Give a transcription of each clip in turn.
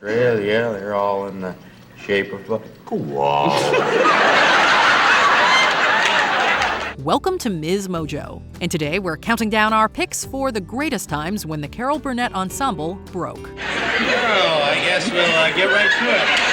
Really, yeah, they're all in the shape of a koala. Welcome to MsMojo, and today we're counting down our picks for the greatest times when the Carol Burnett ensemble broke. Well, I guess we'll get right to it.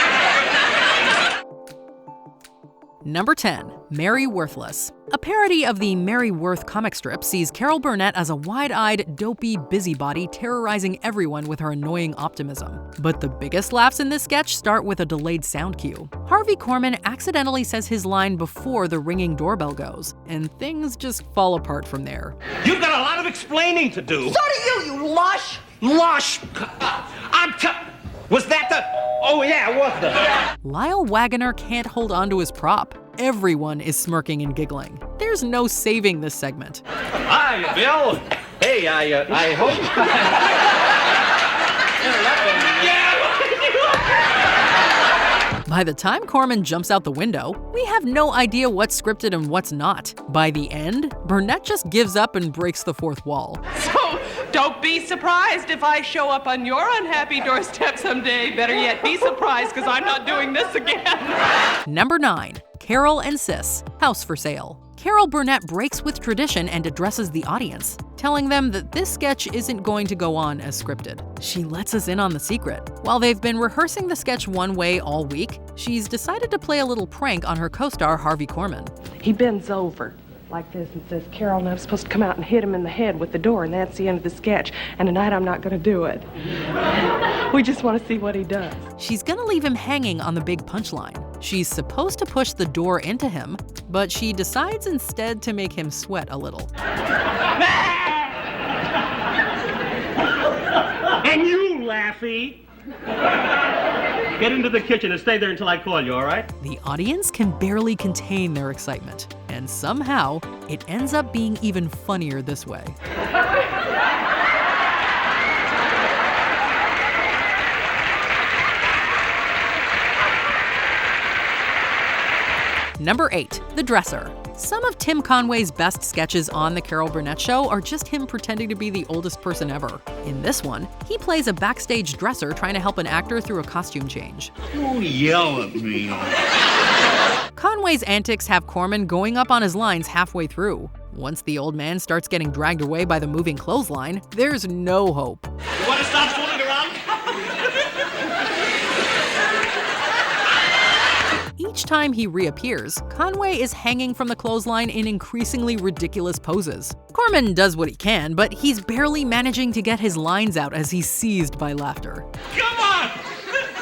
Number 10, Mary Worthless. A parody of the Mary Worth comic strip sees Carol Burnett as a wide-eyed, dopey busybody terrorizing everyone with her annoying optimism. But the biggest laughs in this sketch start with a delayed sound cue. Harvey Korman accidentally says his line before the ringing doorbell goes, and things just fall apart from there. You've got a lot of explaining to do. So do you lush! Lush! Was that the... Oh, yeah, it was the... Lyle Waggoner can't hold on to his prop. Everyone is smirking and giggling. There's no saving this segment. Hi, Bill. Hey, I hope... By the time Korman jumps out the window, we have no idea what's scripted and what's not. By the end, Burnett just gives up and breaks the fourth wall. So, don't be surprised if I show up on your unhappy doorstep someday. Better yet, be surprised, because I'm not doing this again. Number 9, Carol and Sis, House for Sale. Carol Burnett breaks with tradition and addresses the audience, telling them that this sketch isn't going to go on as scripted. She lets us in on the secret. While they've been rehearsing the sketch one way all week, she's decided to play a little prank on her co-star Harvey Korman. He bends over like this and says, Carol, and I'm supposed to come out and hit him in the head with the door, and that's the end of the sketch. And tonight I'm not going to do it. We just want to see what he does. She's gonna leave him hanging on the big punchline. She's supposed to push the door into him, but she decides instead to make him sweat a little. And you, Laffy! Get into the kitchen and stay there until I call you, all right? The audience can barely contain their excitement, and somehow it ends up being even funnier this way. Number 8, The Dresser. Some of Tim Conway's best sketches on The Carol Burnett Show are just him pretending to be the oldest person ever. In this one, he plays a backstage dresser trying to help an actor through a costume change. Don't yell at me. Conway's antics have Korman going up on his lines halfway through. Once the old man starts getting dragged away by the moving clothesline, there's no hope. You want to stop fooling around? Each time he reappears, Conway is hanging from the clothesline in increasingly ridiculous poses. Korman does what he can, but he's barely managing to get his lines out as he's seized by laughter. Come on!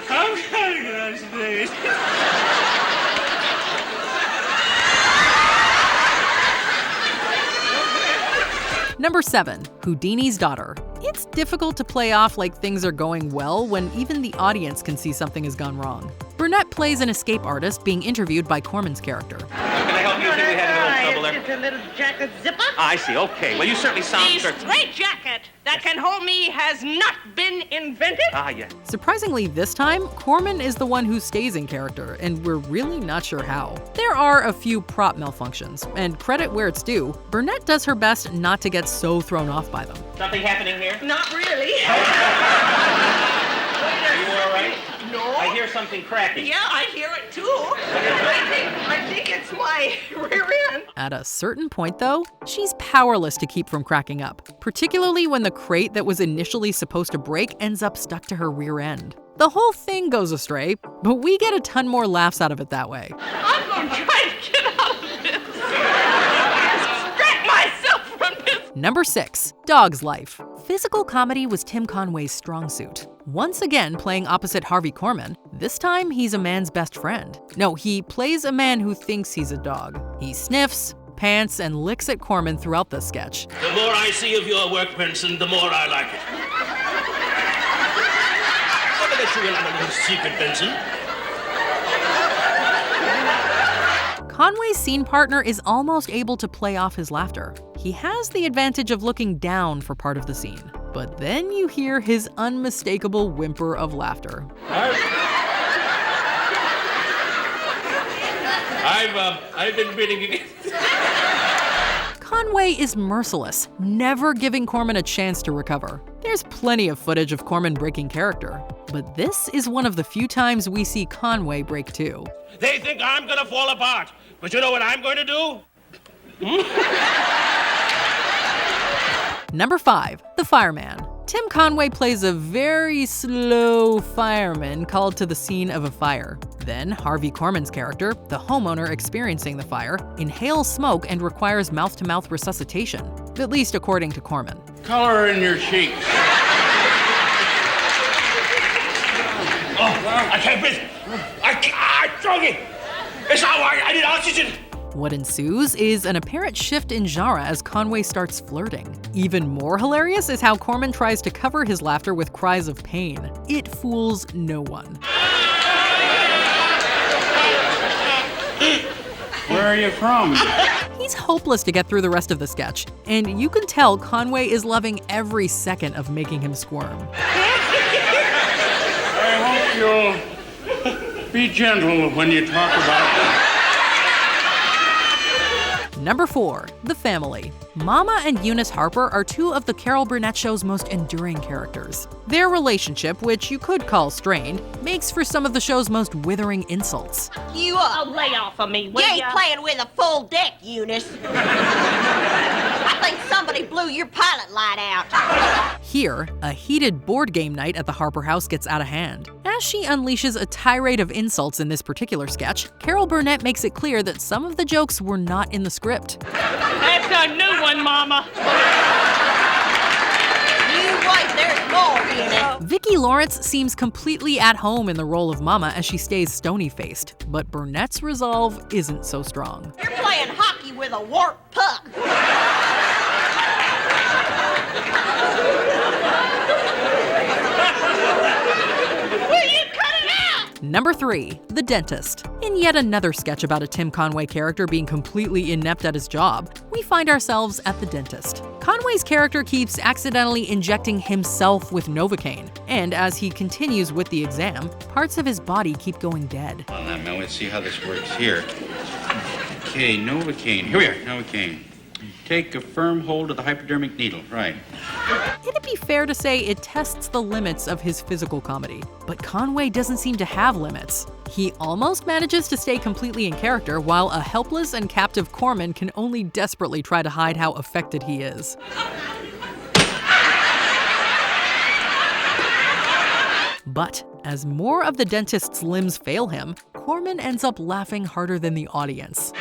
I'm trying to sneeze. Number 7, Houdinis Daughter. It's difficult to play off like things are going well when even the audience can see something has gone wrong. Burnett plays an escape artist being interviewed by Korman's character. Can I help you? I think we had a little trouble there. Just a little jacket zipper. I see, okay. Well, you certainly sound The certain. straitjacket that can hold me has not been invented. Ah, yeah. Surprisingly this time, Korman is the one who stays in character, and we're really not sure how. There are a few prop malfunctions, and credit where it's due, Burnett does her best not to get so thrown off by them. Something happening here? Not really. Are you all right? No. I hear something cracking. Yeah, I hear it too. I think it's my rear end. At a certain point, though, she's powerless to keep from cracking up, particularly when the crate that was initially supposed to break ends up stuck to her rear end. The whole thing goes astray, but we get a ton more laughs out of it that way. I'm going to try to get out of this. Extract myself from this. Number 6, Dog's Life. Physical comedy was Tim Conway's strong suit. Once again playing opposite Harvey Korman, this time he's a man's best friend. No, he plays a man who thinks he's a dog. He sniffs, pants, and licks at Korman throughout the sketch. The more I see of your work, Benson, the more I like it. Let me let you in on a little secret, Benson. Conway's scene partner is almost able to play off his laughter. He has the advantage of looking down for part of the scene. But then you hear his unmistakable whimper of laughter. I've been reading again. Conway is merciless, never giving Korman a chance to recover. There's plenty of footage of Korman breaking character. But this is one of the few times we see Conway break too. They think I'm gonna fall apart, but you know what I'm going to do? Number 5, the fireman. Tim Conway plays a very slow fireman called to the scene of a fire. Then Harvey Korman's character, the homeowner experiencing the fire, inhales smoke and requires mouth-to-mouth resuscitation, at least according to Korman. Color in your cheeks. Oh, I can't breathe. I'm choking. It's not right. I need oxygen. What ensues is an apparent shift in genre as Conway starts flirting. Even more hilarious is how Korman tries to cover his laughter with cries of pain. It fools no one. Where are you from? He's hopeless to get through the rest of the sketch, and you can tell Conway is loving every second of making him squirm. I hope you'll be gentle when you talk about it. Number 4, the family. Mama and Houdinis Harper are two of the Carol Burnett show's most enduring characters. Their relationship, which you could call strained, makes for some of the show's most withering insults. You Lay off of me, You will ain't ya? playing with a full deck, Eunice. I think somebody blew your pilot light out. Here, a heated board game night at the Harper house gets out of hand. As she unleashes a tirade of insults in this particular sketch, Carol Burnett makes it clear that some of the jokes were not in the script. That's a new one, Mama. You wait, there's more, Eunice. Vicki Lawrence seems completely at home in the role of Mama as she stays stony-faced, but Burnett's resolve isn't so strong. You're playing hockey with a warped puck. Will you cut it out? Number 3, the dentist. In yet another sketch about a Tim Conway character being completely inept at his job, we find ourselves at the dentist. Conway's character keeps accidentally injecting himself with Novocaine, and as he continues with the exam, parts of his body keep going dead. Hold on, man. Let's see how this works here. Okay, Novocaine. Here we are, Novocaine. Take a firm hold of the hypodermic needle. Right. It'd be fair to say it tests the limits of his physical comedy, but Conway doesn't seem to have limits. He almost manages to stay completely in character, while a helpless and captive Korman can only desperately try to hide how affected he is. But as more of the dentist's limbs fail him, Korman ends up laughing harder than the audience.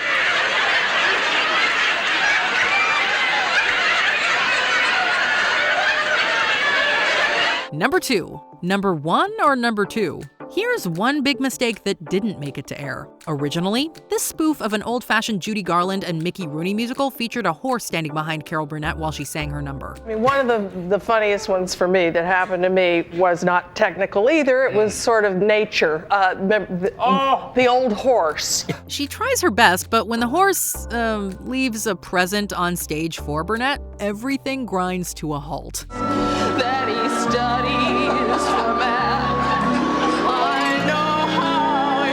Number 2. Number 1 or number 2? Here's one big mistake that didn't make it to air. Originally, this spoof of an old-fashioned Judy Garland and Mickey Rooney musical featured a horse standing behind Carol Burnett while she sang her number. I mean, one of the funniest ones for me that happened to me was not technical either. It was sort of nature. The old horse. She tries her best, but when the horse leaves a present on stage for Burnett, everything grinds to a halt. That he studies for math. I know how he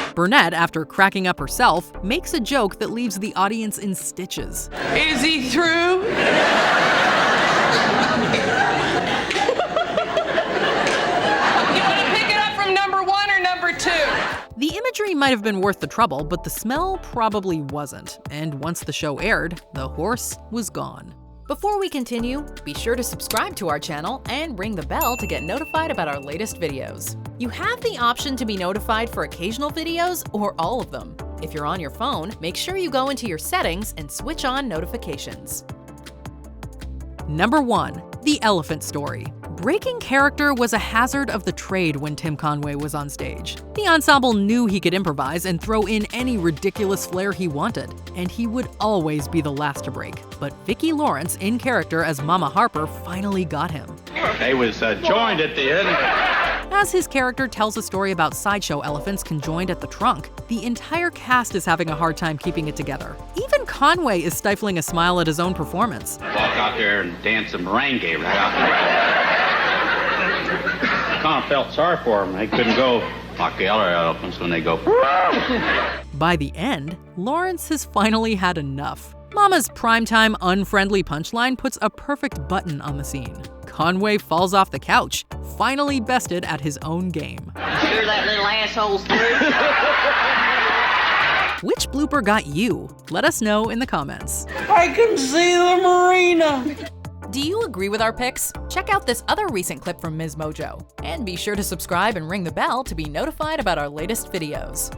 looks. Burnett, after cracking up herself, makes a joke that leaves the audience in stitches. Is he through? You want to pick it up from number 1 or number 2? The imagery might have been worth the trouble, but the smell probably wasn't. And once the show aired, the horse was gone. Before we continue, be sure to subscribe to our channel and ring the bell to get notified about our latest videos. You have the option to be notified for occasional videos or all of them. If you're on your phone, make sure you go into your settings and switch on notifications. Number 1. The Elephant Story. Breaking character was a hazard of the trade when Tim Conway was on stage. The ensemble knew he could improvise and throw in any ridiculous flair he wanted, and he would always be the last to break. But Vicki Lawrence, in character as Mama Harper, finally got him. They was joined at the end. As his character tells a story about sideshow elephants conjoined at the trunk, the entire cast is having a hard time keeping it together. Even Conway is stifling a smile at his own performance. Walk out there and dance a merengue right out there. Kind of felt sorry for them. They couldn't go like the other elephants when they go. By the end, Lawrence has finally had enough. Mama's primetime unfriendly punchline puts a perfect button on the scene. Conway falls off the couch, finally bested at his own game. Sure that little asshole's through. Which blooper got you? Let us know in the comments. I can see the marina. Do you agree with our picks? Check out this other recent clip from MsMojo. And be sure to subscribe and ring the bell to be notified about our latest videos.